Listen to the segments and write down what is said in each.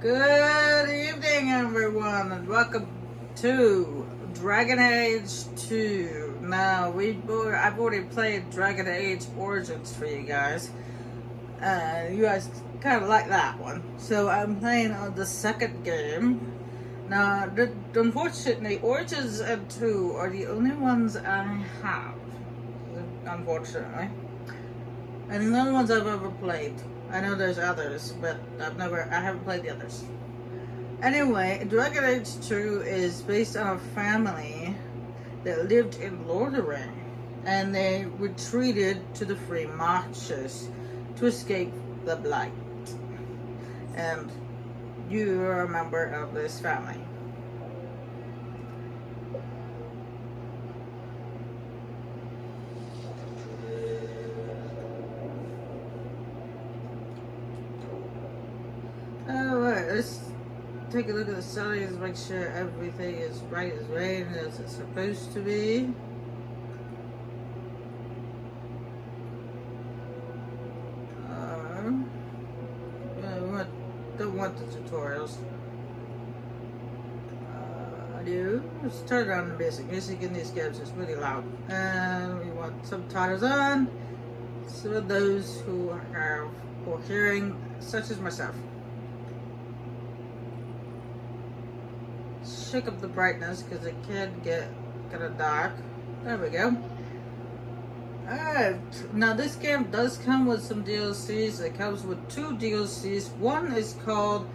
Good evening, everyone, and welcome to Dragon Age 2. Now, I've already played Dragon Age Origins for you guys. You guys kind of like that one. So I'm playing on the second game. Now, unfortunately, Origins and 2 are the only ones I have. Unfortunately. And the only ones I've ever played. I know there's others, but I haven't played the others. Anyway, Dragon Age 2 is based on a family that lived in Lordaeron, and they retreated to the Free Marches to escape the Blight. And you are a member of this family. Alright, let's take a look at the settings, make sure everything is right as rain as it's supposed to be. Don't want the tutorials. I do. Let's turn it on the basic. Music in these games is really loud. And we want subtitles on. So those who have poor hearing, such as myself. Shake up the brightness because it can get kind of dark. There we go. Alright, now this game does come with some DLCs. It comes with 2 DLCs. One is called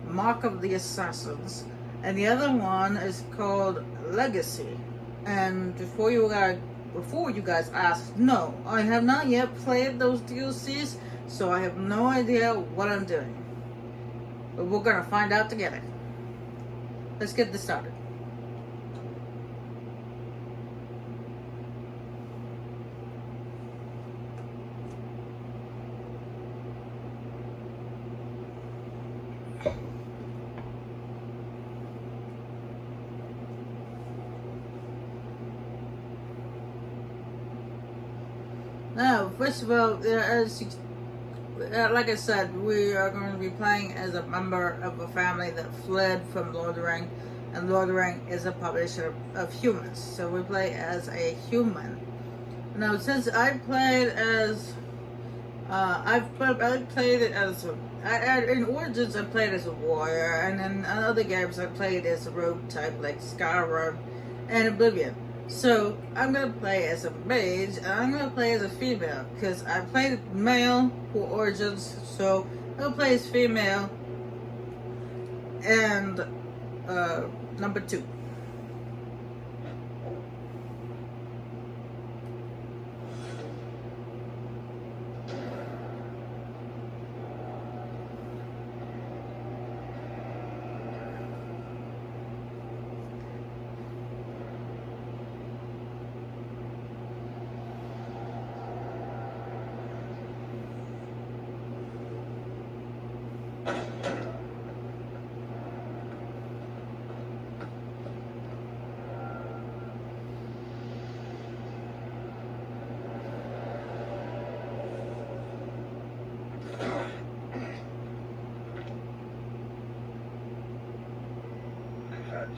Mark of the Assassins, and the other one is called Legacy. And before you guys ask, no, I have not yet played those DLCs, so I have no idea what I'm doing. But we're gonna find out together. Let's get this started. Now, first of all, like I said, we are going to be playing as a member of a family that fled from Lordaeron, and Lordaeron is a publisher of humans, so we play as a human. Now, since I played as, I played it as in Origins I played as a warrior, and in other games I played as a rogue type like Skyrim and Oblivion. So I'm gonna play as a mage, and I'm gonna play as a female because I played male for Origins, so I'm gonna play as female. And number 2.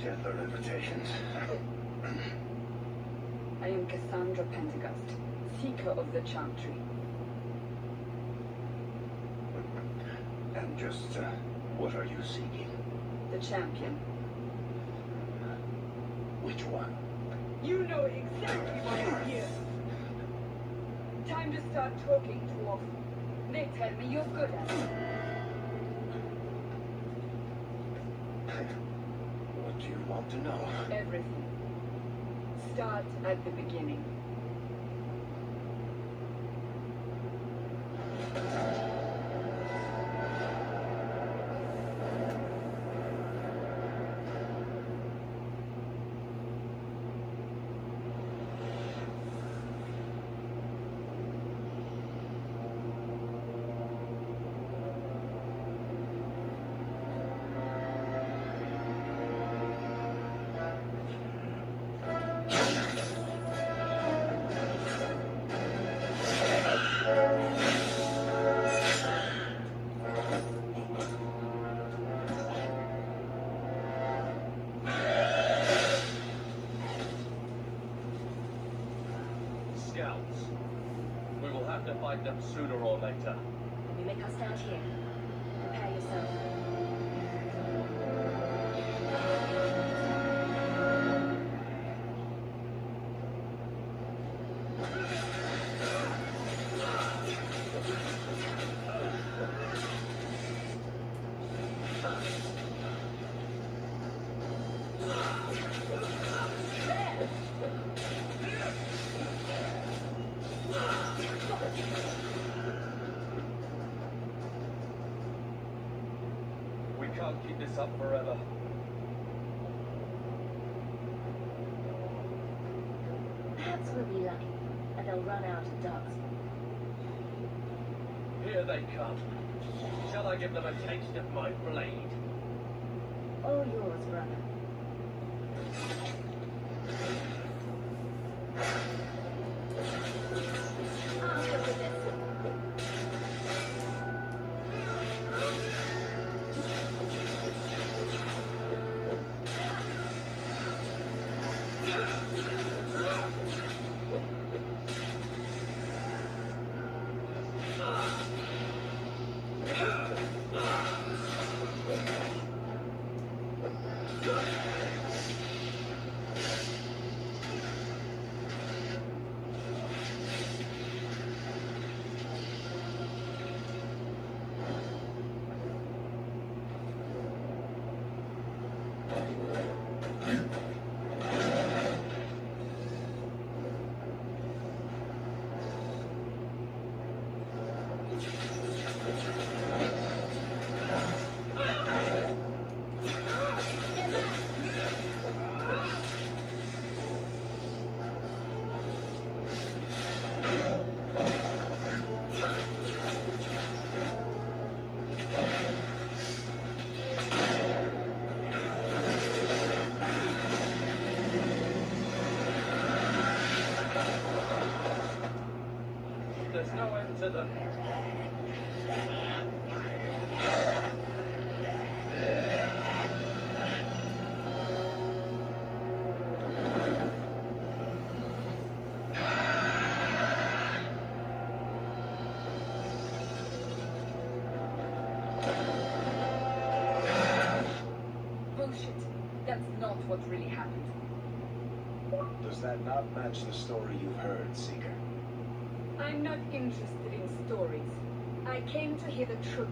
Gentler invitations. I am Cassandra Pentecost, Seeker of the Chantry. And just, what are you seeking? The champion. Which one? You know exactly why I'm here. Time to start talking to off. They tell me you're good at it. What do you want to know? Everything. Start at the beginning. happen sooner or later. We make our stand here. Prepare yourself. We can't keep this up forever. Perhaps we'll be lucky, and they'll run out of dogs. Here they come. Shall I give them a taste of my blade? All yours, brother. I'll deal with this. There's no end to them. Bullshit. That's not what really happened. Does that not match the story you heard, Seeker? I'm not interested in stories. I came to hear the truth.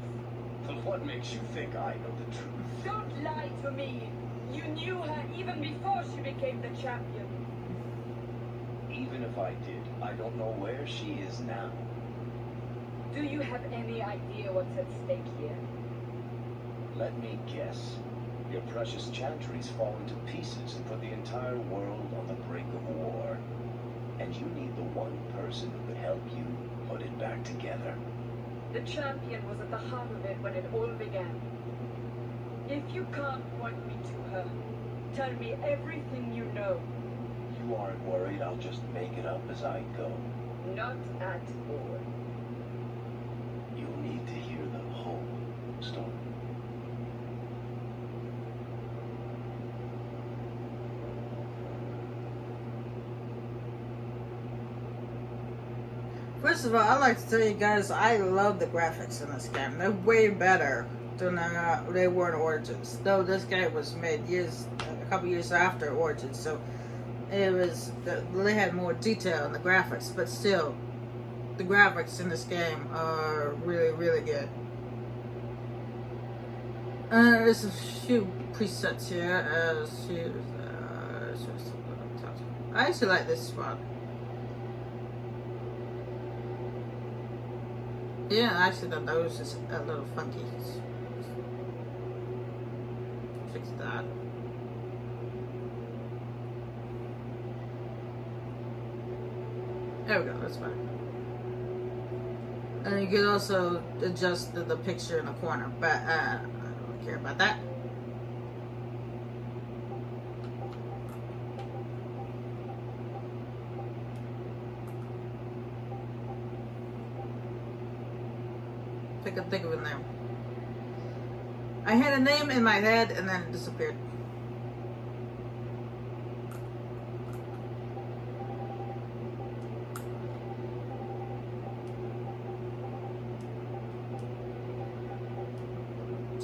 Well, what makes you think I know the truth? Don't lie to me. You knew her even before she became the champion. Even if I did, I don't know where she is now. Do you have any idea what's at stake here? Let me guess. Your precious chantry's fallen to pieces and put the entire world on the brink of war. And you need the one person who could help you put it back together. The champion was at the heart of it when it all began. If you can't point me to her, tell me everything you know. You aren't worried I'll just make it up as I go. Not at all. You'll need to hear the whole story. First of all, I'd like to tell you guys I love the graphics in this game. They're way better than they were in Origins. Though this game was made a couple years after Origins, so they had more detail in the graphics. But still, the graphics in this game are really, really good. There's a few presets here. I actually like this spot. Yeah, actually the nose is a little funky. Fix that. There we go, that's fine. And you can also adjust the picture in the corner, but I don't really care about that. I could think of a name. I had a name in my head and then it disappeared.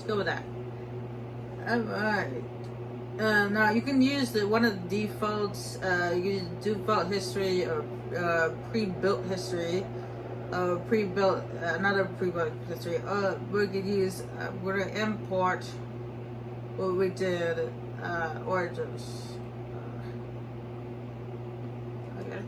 Let's go with that. Alright. Now you can use one of the defaults, use default history or pre-built history, pre-built, another pre-built history. We could use, we're going to import what we did, origins. Okay.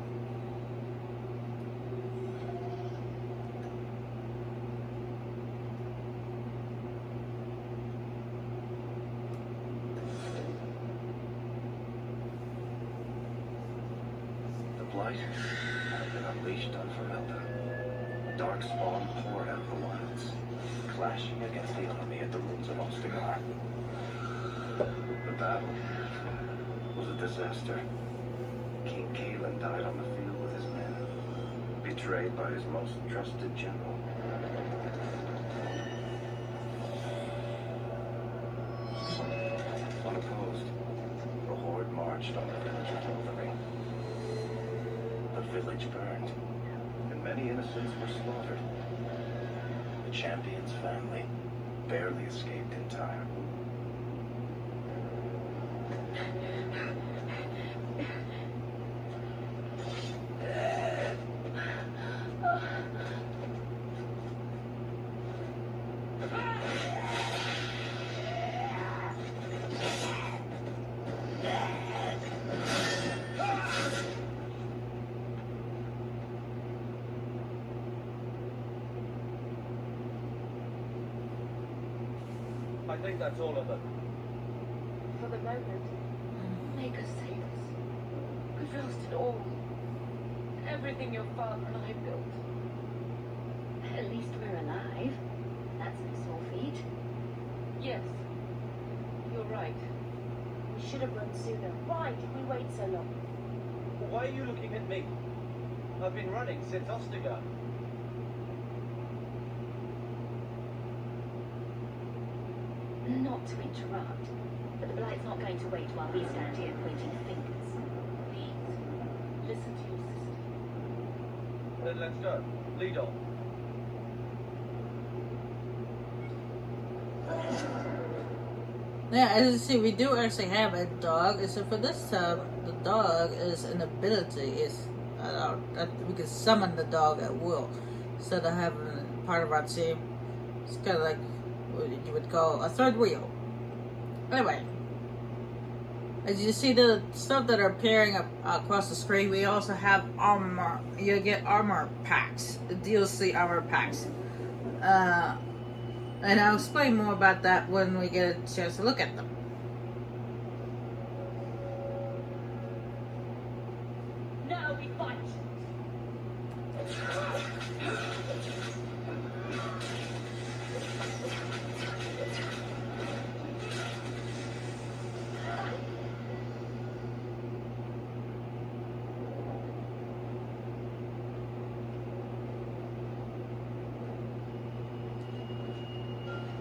The Blight have been unleashed on Vermelda. Dark spawn poured out of the wilds, clashing against the army at the ruins of Ostagar. The battle was a disaster. King Kaelin died on the field with his men, betrayed by his most trusted general. Unopposed, the horde marched on the village of Lothering. The village burned, and many innocents were slaughtered. The champion's family barely escaped in time. I think that's all of them. For the moment, make us sailors. We've lost it all. Everything your father and I built. At least we're alive. That's no small feat. Yes, you're right. We should have run sooner. Why did we wait so long? Why are you looking at me? I've been running since Ostagar. Not to interrupt, but the Blight's not going to wait while we stand here pointing fingers. Please, listen to your sister. Then let's go. Lead on. Yeah, as you see, we do actually have a dog. So for this time, the dog is an ability. It's we can summon the dog at will instead of having it part of our team. It's kind of like what you would call a third wheel. Anyway, as you see the stuff that are appearing across the screen, we also have armor. You get armor packs, the DLC armor packs. And I'll explain more about that when we get a chance to look at them. Now we fight!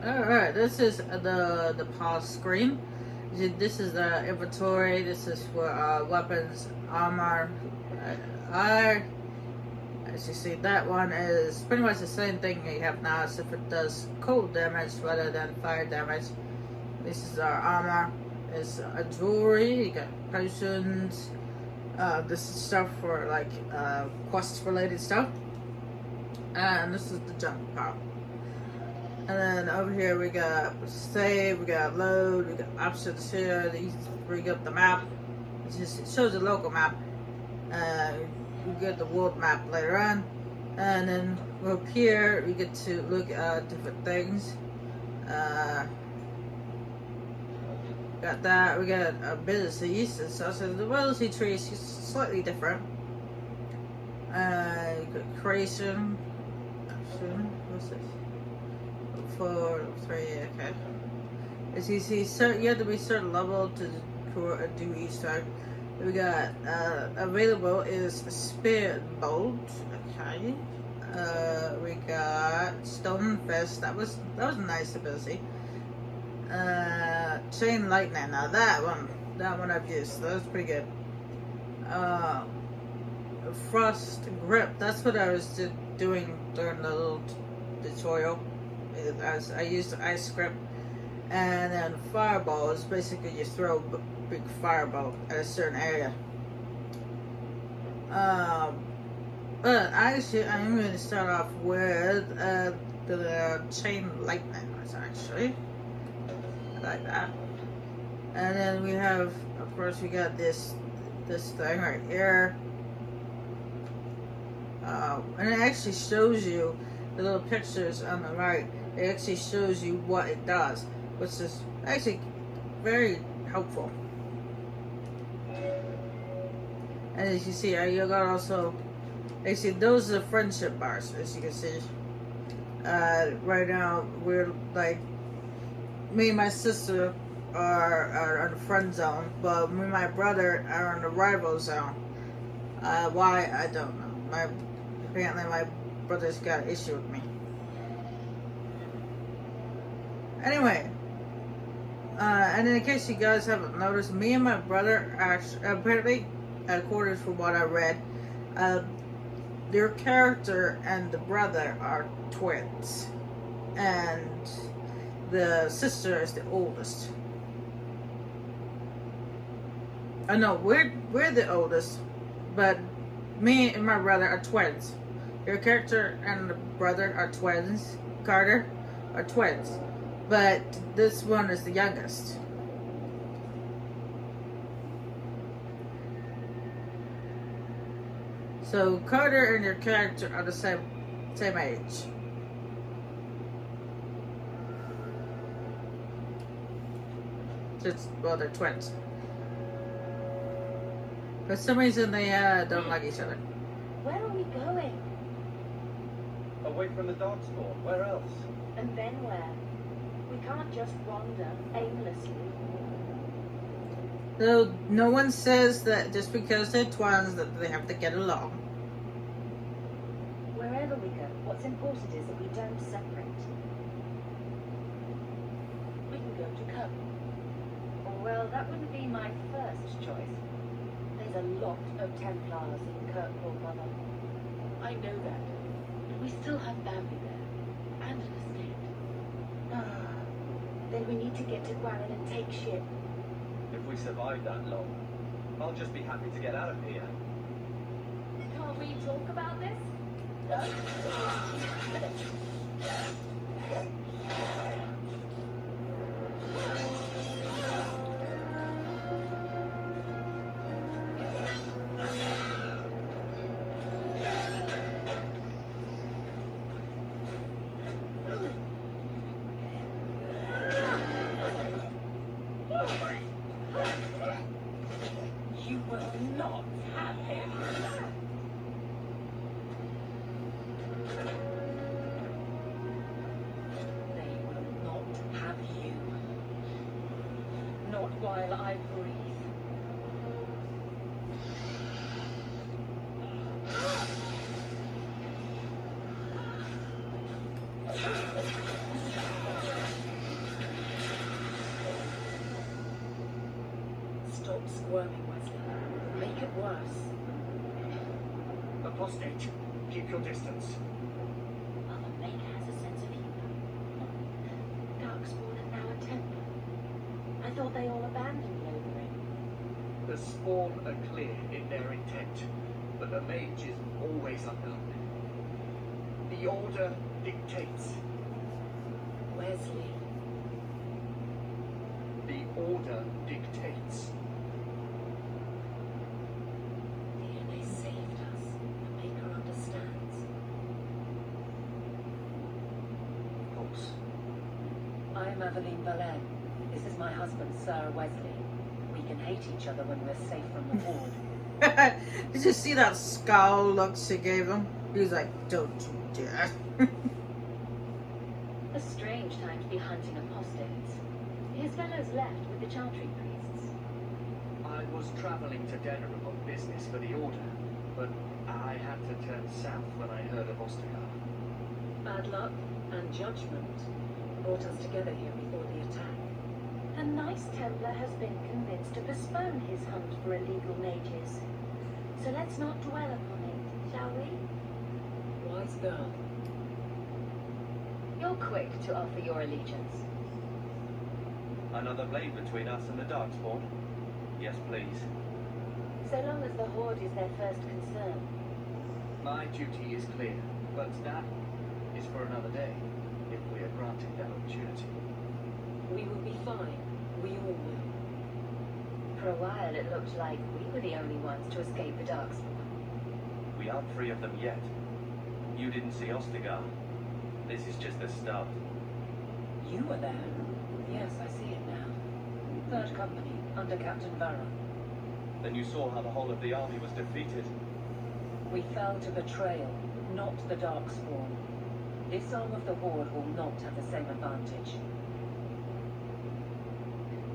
Alright, this is the pause screen. This is the inventory. This is for weapons, armor. As you see, that one is pretty much the same thing you have now, except it does cold damage rather than fire damage. This is our armor. It's jewelry. You got potions. This is stuff for like quest related stuff. And this is the jump power. And then over here we got save, we got load, we got options here. These bring up the map. It shows the local map. We get the world map later on. And then up here we get to look at different things. Got that. We got abilities. So the ability tree is slightly different. You got creation. What's this? 4, 3, okay. As you see, you have to be certain level to do each time. We got available is Spirit Bolt, okay. We got Stone Fist. That was a nice ability. Chain Lightning. Now that one I've used. That was pretty good. Frost Grip. That's what I was doing during the little tutorial. As I used Ice Grip. And then fireball is basically you throw a big fireball at a certain area. But actually, I'm going to start off with the chain lightnings, actually. I like that. And then we have, of course, we got this thing right here. And it actually shows you the little pictures on the right. It actually shows you what it does, which is actually very helpful. And as you see, you got also, actually, those are the friendship bars, as you can see. Right now, we're like, me and my sister are in the friend zone, but me and my brother are in the rival zone. Why? I don't know. Apparently my brother's got an issue with me. Anyway, and in case you guys haven't noticed, me and my brother actually, apparently, according to what I read, their character and the brother are twins, and the sister is the oldest. I know we're the oldest, but me and my brother are twins. Your character and the brother are twins. Carter are twins, but this one is the youngest. So Carter and your character are the same age. Well, they're twins. For some reason, they don't like each other. Where are we going? Away from the dance floor. Where else? And then where? We can't just wander aimlessly. So no one says that just because they're twins that they have to get along. Wherever we go, what's important is that we don't separate. We can go to Kirk. Well, that wouldn't be my first choice. There's a lot of Templars in Kirkwall, Mother. I know that. But we still have family there. And an estate. Then we need to get to Guaran and take ship. If we survive that long, I'll just be happy to get out of here. Can't we talk about this? You will not have him. They will not have you. Not while I breathe. Stop squirming, Wesley. Make it worse. Apostate, keep your distance. Mother Baker has a sense of humor. Darkspawn are now a Templar. I thought they all abandoned Lothering. The Spawn are clear in their intent, but the Mage is always unknown. The Order dictates. Wesley. The Order dictates. They saved us. The Maker understands. Of course. I'm Evelyn Valette. This is my husband, Sir Wesley. We can hate each other when we're safe from the Horde. Did you see that scowl look she gave him? He was like, don't you dare. A strange time to be hunting apostates. His fellows left with the Chantry priests. I was traveling to Denerim on business for the Order, but I had to turn south when I heard of Ostagar. Bad luck and judgment brought us together here before the attack. A nice Templar has been convinced to postpone his hunt for illegal mages. So let's not dwell upon it, shall we? Wise girl. You're quick to offer your allegiance. Another blade between us and the Darkspawn? Yes, please. So long as the Horde is their first concern. My duty is clear, but that is for another day, if we are granted that opportunity. We will be fine. We all will. For a while it looked like we were the only ones to escape the Darkspawn. We aren't free of them yet. You didn't see Ostagar. This is just the start. You were there. Yes, I see it now. Third Company, under Captain Varro. Then you saw how the whole of the army was defeated. We fell to betrayal, not the Darkspawn. This arm of the Horde will not have the same advantage.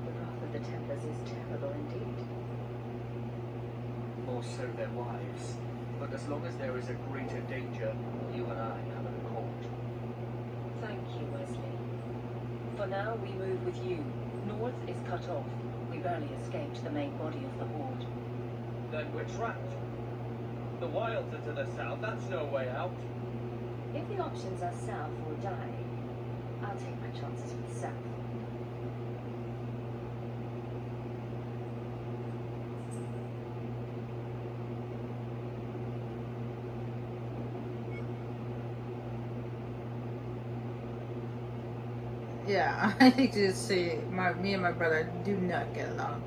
The wrath of the Templars is terrible indeed. More so their wives. But as long as there is a greater danger, you and I have an accord. Thank you, Wesley. For now, we move with you. North is cut off. We barely escaped the main body of the Horde. Then we're trapped. The wilds are to the south. That's no way out. If the options are south or die, I'll take my chances with south. Yeah, I think you see, me and my brother do not get along.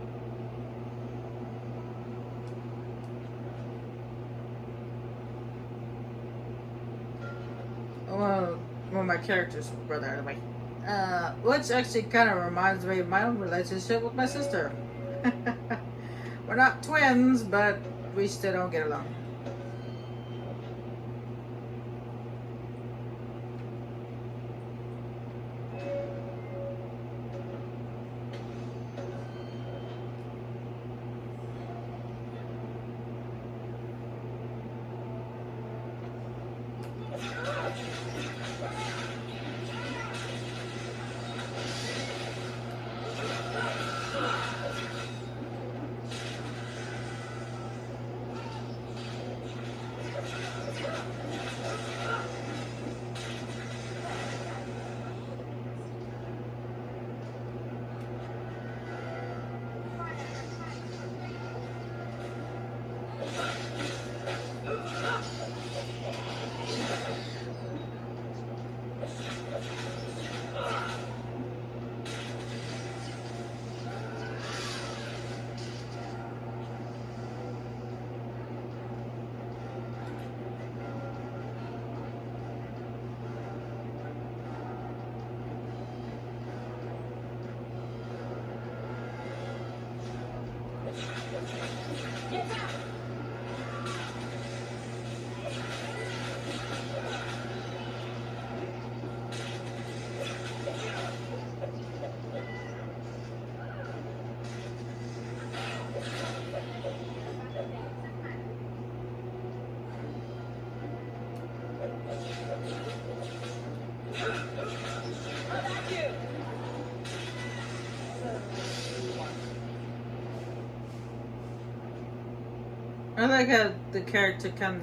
Well, my character's brother, anyway. Which actually kind of reminds me of my own relationship with my sister. We're not twins, but we still don't get along. I like how the character kind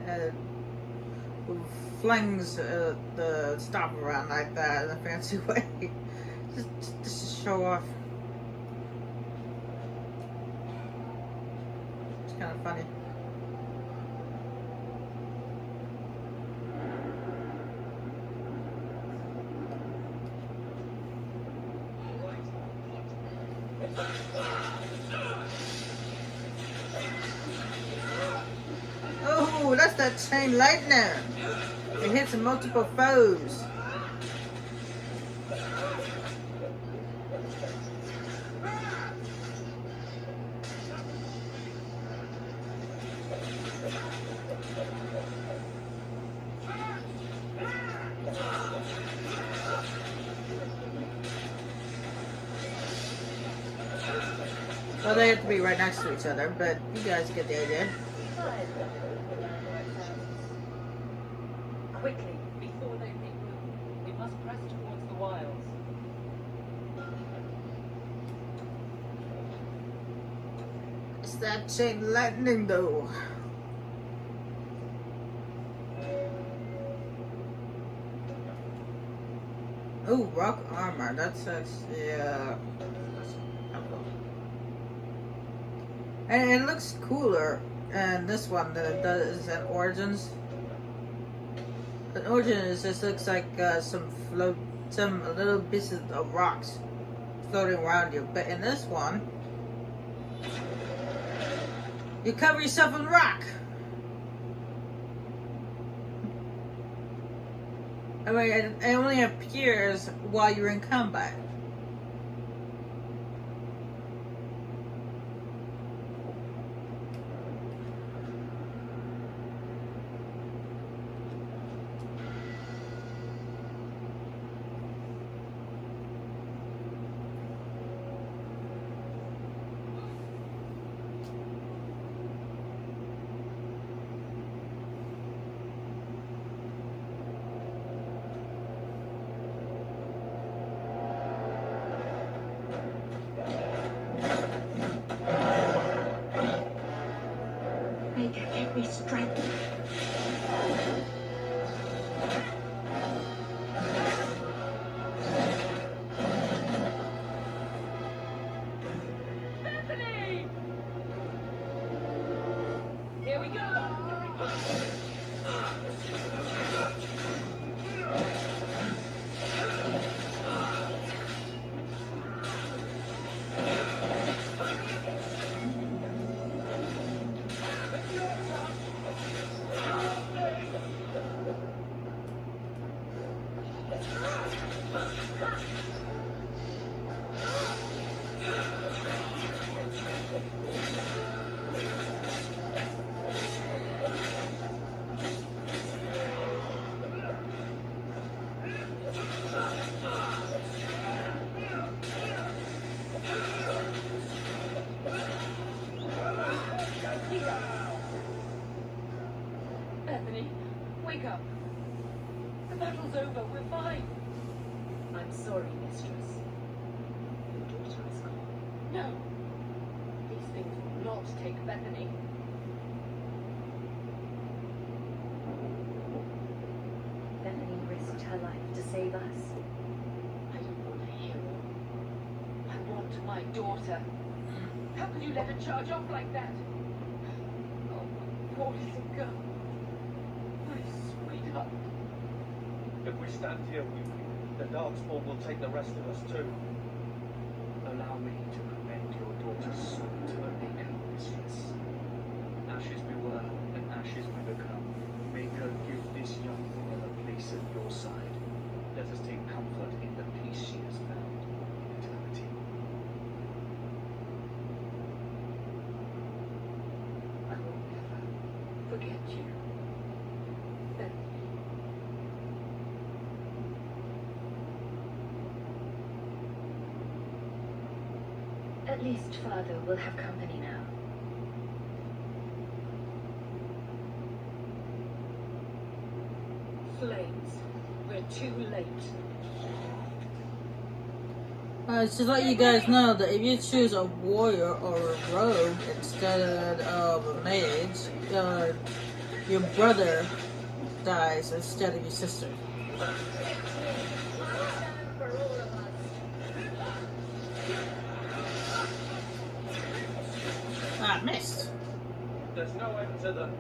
of flings the stop around like that in a fancy way, just to show off. It's kind of funny. Oh, that's that chain lightning. It hits multiple foes. Well, they have to be right next to each other, but you guys get the idea. Quickly, before they regroup, we must press towards the wilds. It's that chain lightning, though. Oh, rock armor. That's actually and it looks cooler in this one than it does in Origins. In Origins, it just looks like some little pieces of rocks floating around you. But in this one, you cover yourself in rock. I mean, it only appears while you're in combat. Give me strength. Bethany! Here we go! Bethany, wake up. The battle's over. We're fine. I'm sorry, mistress. Your daughter is gone. No. These things will not take Bethany. Bethany risked her life to save us. I don't want a hero. I want my daughter. How could you let her charge off like that? Oh, my poor little girl. My sweetheart. If we stand here weeping, the Darkspawn will take the rest of us too. Allow me to commend your daughter's soul to the Maker, mistress. Ashes we were, and ashes we become. Maker, give this young woman a place at your side. Let us take comfort in the peace she has found in eternity. I will never forget you. Bethany. At least Father will have company now. Flames. We're too late. Just to let you guys know that if you choose a warrior or a rogue instead of a mage, your brother dies instead of your sister. Ah, missed. There's no end to them.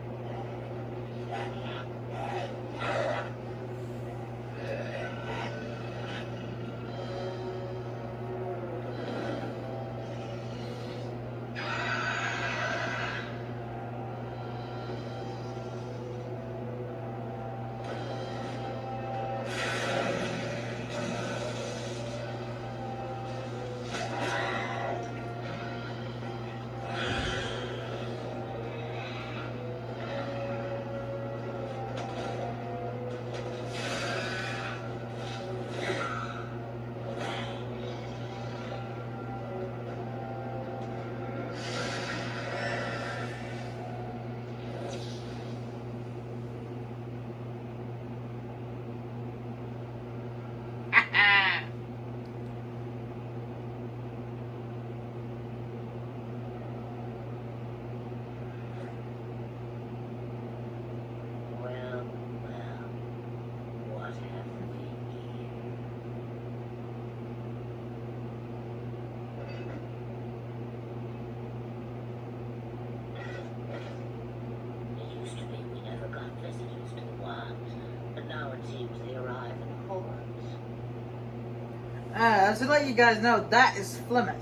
To let you guys know, that is Plymouth.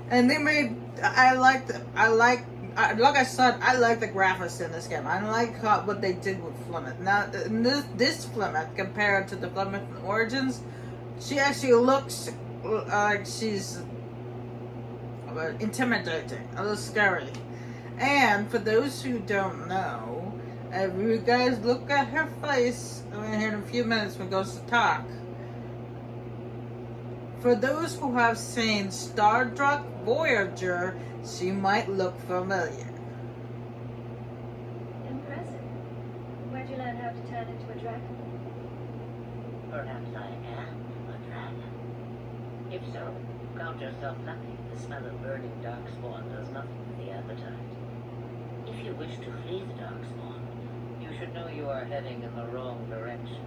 And they made, like I said, I like the graphics in this game. I like what they did with Plymouth. Now, this Plymouth, compared to the Plymouth in Origins, she actually looks like she's intimidating, a little scary. And for those who don't know, if you guys look at her face here in a few minutes when it goes to talk, for those who have seen Star Trek Voyager, she might look familiar. Impressive. Where'd you learn how to turn into a dragon? Perhaps I am a dragon. If so, count yourself lucky. The smell of burning darkspawn does nothing for the appetite. If you wish to flee the darkspawn, you should know you are heading in the wrong direction.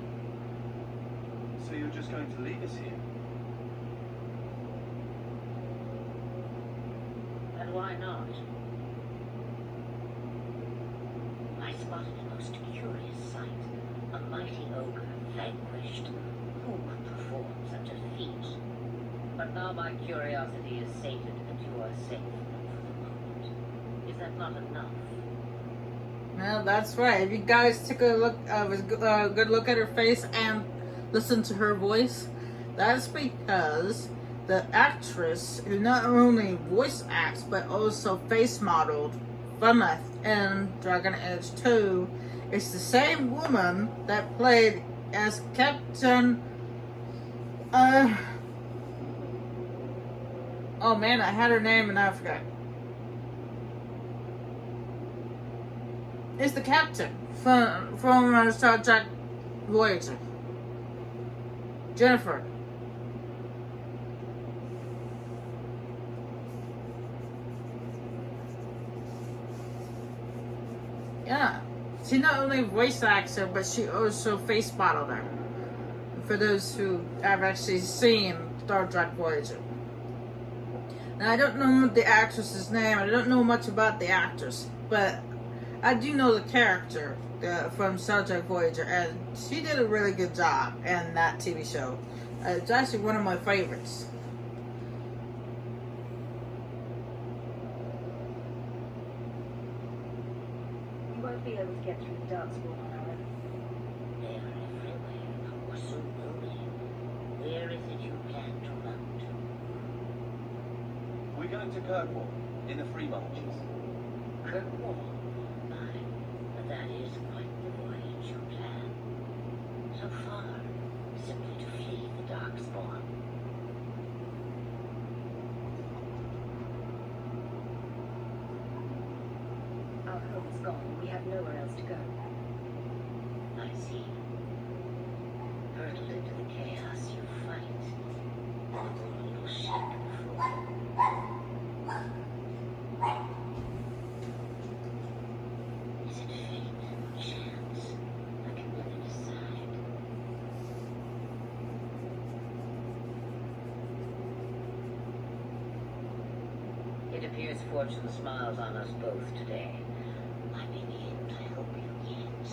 So you're just going to leave us here? And why not? I spotted a most curious sight. A mighty ogre vanquished. Who could perform such a feat? But now my curiosity is sated and you are safe for the moment. Is that not enough? Well, that's right. If you guys took a look, good look at her face and listen to her voice, that's because the actress who not only voice acts but also face modeled Plymouth in Dragon Age 2 is the same woman that played as Captain. Oh man, I had her name and I forgot. It's the captain from Star Trek Voyager. Jennifer. Yeah. She not only voice acts her, but she also face modeled her. For those who have actually seen Star Trek Voyager. Now, I don't know the actress's name. I don't know much about the actress. But I do know the character from Star Trek Voyager. And she did a really good job in that TV show. It's actually one of my favorites. You won't be able to get through the darkspawn on our own. They are everywhere, or soon will be. Where is it you plan to run to? We're going to Kirkwall, in the Free Marches. Kirkwall? My, that is quite the voyage you plan. So far, simply to flee the darkspawn. Our home is gone. We have nowhere else to go. I see. Hurtled into the chaos you fight. The world will shake before you. Is it fate or chance? I can never decide. It appears fortune smiles on us both today. I may be able to help you yet.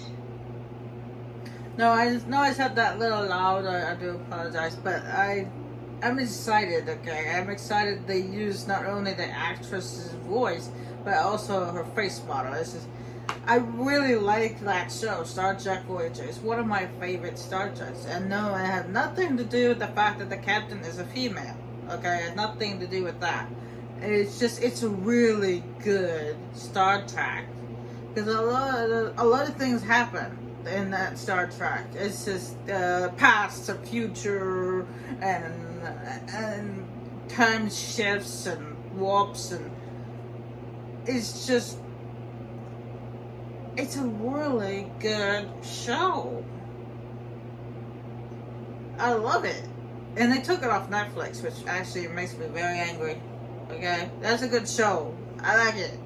No, I said that a little loud. I do apologize, but I'm excited. Okay, I'm excited they used not only the actress's voice but also her face model. I really like that show, Star Trek Voyager. It's one of my favorite Star Treks, and no, it had nothing to do with the fact that the captain is a female. Okay, it had nothing to do with that. It's a really good Star Trek because a lot of things happen in that Star Trek. It's just past to future and time shifts and warps, and it's a really good show. I love it. And they took it off Netflix, which actually makes me very angry. Okay? That's a good show. I like it.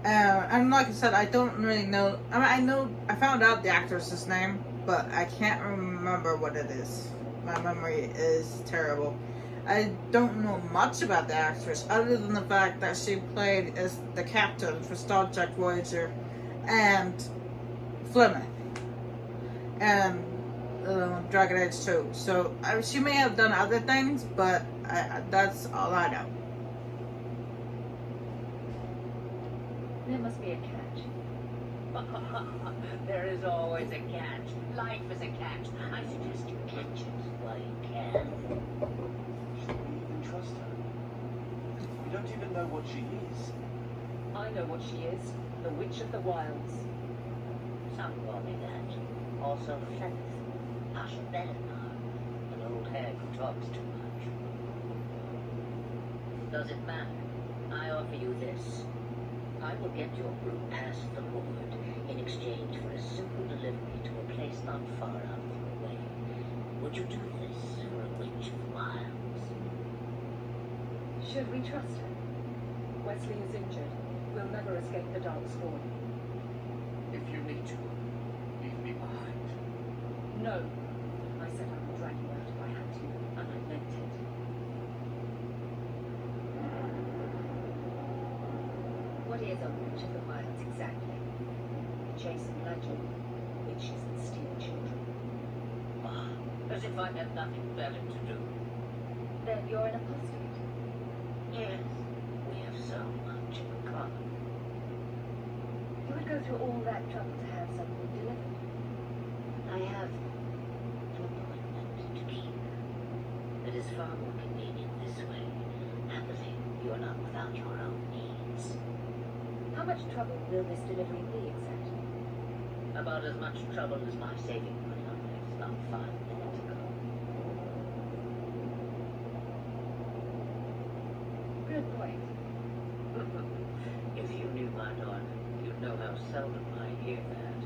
And like I said, I don't really know. I mean, I found out the actress's name, but I can't remember what it is. My memory is terrible. I don't know much about the actress, other than the fact that she played as the captain for Star Trek Voyager and Plymouth. And Dragon Age 2. So she may have done other things, but that's all I know. There must be a catch. There is always a catch. Life is a catch. I suggest you catch it while you can. Should we even trust her? We don't even know what she is. I know what she is. The Witch of the Wilds. Some call me that. Also Fennis, Asha Belinar, an old hag who talks too much. Does it matter? I offer you this. I will get your group past the Lord in exchange for a simple delivery to a place not far out of your way. Would you do this for a Witch of the Wilds? Should we trust her? Wesley is injured. We'll never escape the Dark Spawn. If you need to, leave me behind. No. I said I would drag you out if I had to, and I meant it. What is a Witch of the Wilds exactly? Chasing legend, witches and steal children. Ah, as if I had nothing better to do. Then you're an apostate. Yes, we have so much in common. You would go through all that trouble to have something delivered. I have an appointment to keep. It is far more convenient this way. Happily, you are not without your own needs. How much trouble will this delivery be exactly? About as much trouble as my saving money on this about 5 minutes ago. Good point. If you knew my daughter, you'd know how seldom I hear that.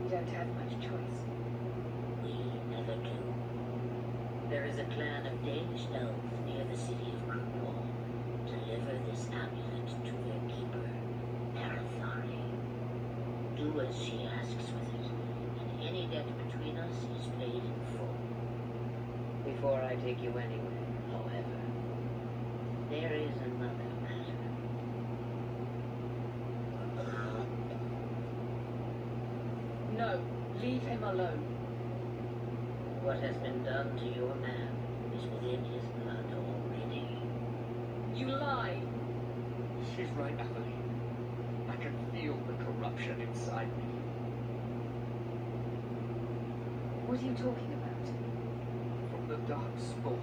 We don't have much choice. We never do. There is a clan of Danish elves near the city of Krupal. Deliver this amulet to their keeper, Arathari. Do as she asks with it, and any debt between us is paid in full. Before I take you anywhere, however, there is another matter. No, leave him alone. What has been done to your man is within his blood already. You lie. She's right, Emily. I can feel the corruption inside me. What are you talking about? From the dark spawn.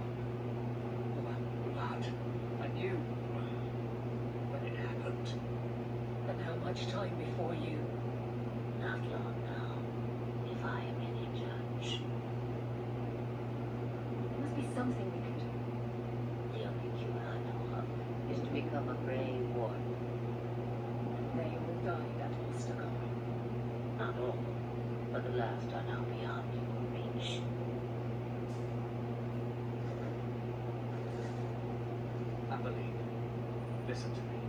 Blood. I knew when it happened. And how much time before you? Not long now, if I am any judge. There must be something we can do. The only cure I know of is to become a brave warden. They all died at Ostagar. Not all, but the last are now beyond your reach. Emily, listen to me.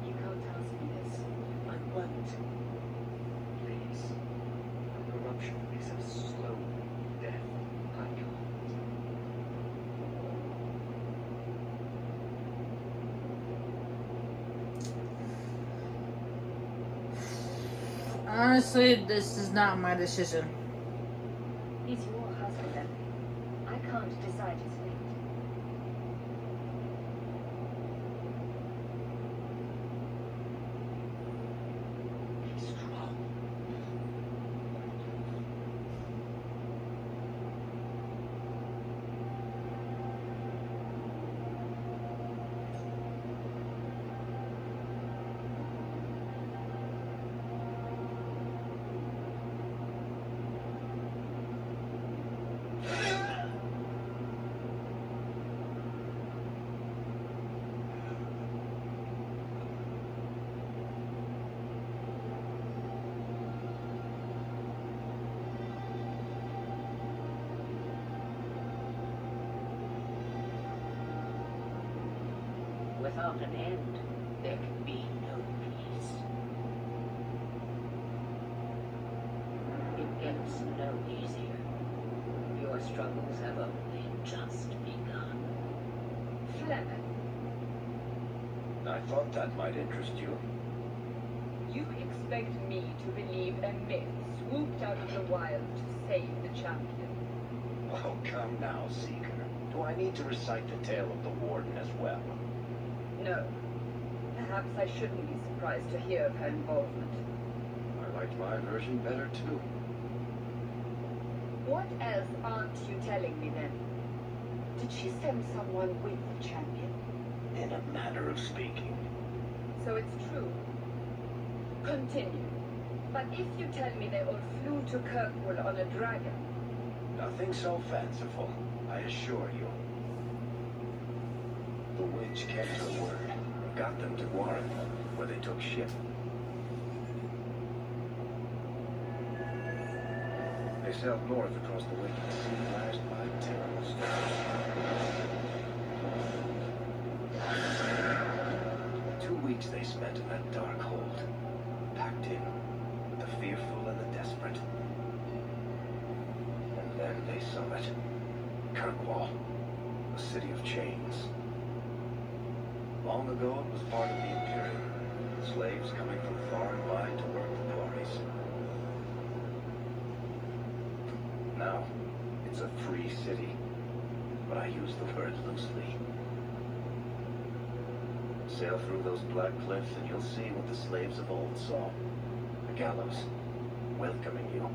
You can't ask me this. I won't. Please. Corruption is a slow death. I can't. Honestly, this is not my decision. He's your husband, Emily. I can't decide his fate. He's strong. Without an end, there can be no peace. It gets no easier. Your struggles have only just begun. Fleming, I thought that might interest you. you expect me to believe a myth swooped out of the wild to save the champion? Oh, come now, Seeker. Do I need to recite the tale of the Warden as well? No. Perhaps I shouldn't be surprised to hear of her involvement. I liked my version better, too. What else aren't you telling me then? Did she send someone with the champion? In a manner of speaking. So it's true. Continue. But if you tell me they all flew to Kirkwall on a dragon, Nothing so fanciful, I assure you. The witch kept her word and got them to Warren, where they took ship. They sailed north across the wicked sea, lashed by terrible storms. 2 weeks they spent in that dark hold, packed in with the fearful and the desperate. And then they saw it. Kirkwall, a city of chains. Long ago it was part of the Imperium, slaves coming from far and wide to work the quarries. Now, it's a free city, but I use the word loosely. Sail through those black cliffs and you'll see what the slaves of old saw. The gallows, welcoming you.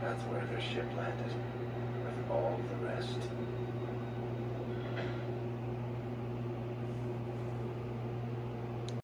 That's where their ship landed, with all the rest.